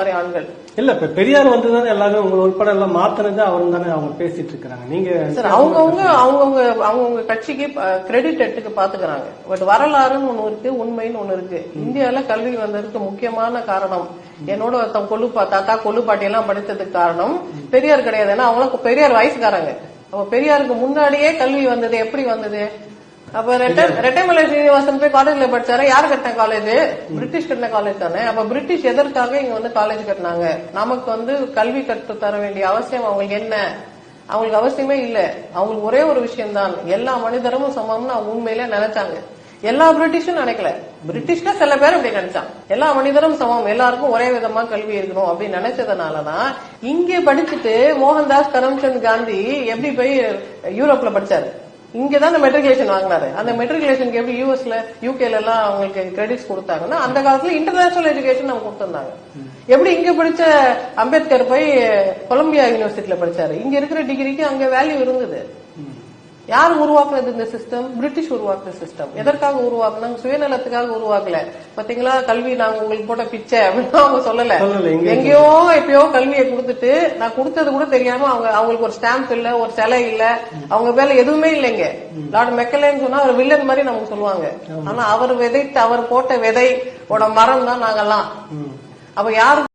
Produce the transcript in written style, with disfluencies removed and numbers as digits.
ஆண்கள் இல்ல இப்ப பெரியார் வந்துதான் எல்லாரும் உங்க உட்பட எல்லாம் மாத்தினது அவரும் தானே அவங்க பேசிட்டு இருக்காங்க. நீங்க சார் அவங்கவுங்க கட்சிக்கு கிரெடிட் எடுத்துக்கு பாத்துக்கிறாங்க. பட் வரலாறுன்னு ஒண்ணு இருக்கு, உண்மைன்னு ஒண்ணு இருக்கு. இந்தியால கல்வி வந்ததுக்கு முக்கியமான காரணம் என்னோட தாத்தா கொள்ளுப்பாட்டி எல்லாம் படித்ததுக்கு காரணம் பெரியார் கிடையாது. ஏன்னா அவங்களுக்கு பெரியார் வயசுக்காரங்க. அப்ப பெரியாருக்கு முன்னாடியே கல்வி வந்தது. எப்படி வந்தது? அப்ப ரெட்டைமலை சீனிவாசன் போய் காலேஜ்ல படிச்சாரு. யாரு கட்டின காலேஜ்? பிரிட்டிஷ் கட்டின காலேஜ் தானே. அப்ப பிரிட்டிஷ் எதற்காக இங்க வந்து காலேஜ் கட்டினாங்க? நமக்கு வந்து கல்வி கற்று தர வேண்டிய அவசியம் அவங்களுக்கு என்ன? அவங்களுக்கு அவசியமே இல்ல. அவங்களுக்கு ஒரே ஒரு விஷயம் தான், எல்லா மனிதரும் சமம்னு அவங்க உண்மையில நினைச்சாங்க. எல்லா பிரிட்டிஷும் நினைக்கல. பிரிட்டிஷ்ல சில பேர் அப்படி நினைச்சான். எல்லா மனிதரும் சமம், எல்லாருக்கும் ஒரே விதமா கல்வி இருக்கணும் அப்படின்னு நினைச்சதுனாலதான் இங்கே படிச்சுட்டு மோகன்தாஸ் கரம்சந்த் காந்தி எப்படி போய் யூரோப்ல படிச்சாரு. இங்கதான் மெட்ரிகுலேஷன் வாங்கினாரு. அந்த மெட்ரிகுலேஷனுக்கு எப்படி யூஎஸ்ல யூகேல எல்லாம் அவங்களுக்கு கிரெடிட்ஸ் கொடுத்தாங்கன்னா அந்த காலத்துல இன்டர்நேஷனல் எஜுகேஷன் அவங்க கொடுத்திருந்தாங்க. எப்படி இங்க படிச்ச அம்பேத்கர் போய் கொலம்பியா யூனிவர்சிட்டியில படிச்சாரு. இங்க இருக்கிற டிகிரிக்கு அங்க வேல்யூ இருந்தது. யார் உருவாக்குனது இந்த சிஸ்டம்? பிரிட்டிஷ் உருவாக்குன சிஸ்டம். எதற்காக உருவாக்குனாங்க? சுயநலத்துக்காக உருவாக்கல. பாத்தீங்களா, கல்வி நாங்க உங்களுக்கு போட்ட பிச்சை அப்படின்னு அவங்க சொல்லல. எங்கேயோ எப்பயோ கல்வியை கொடுத்துட்டு நான் கொடுத்தது கூட தெரியாம அவங்களுக்கு ஒரு ஸ்டாம்ப் இல்ல, ஒரு சிலை இல்ல, அவங்க மேல எதுவுமே இல்லைங்க. லார்ட் மெக்கலேன்னு சொன்னா ஒரு வில்லன் மாதிரி நமக்கு சொல்லுவாங்க. ஆனா அவர் போட்ட விதையோட மரம் தான் நாங்கெல்லாம். அப்ப யாரு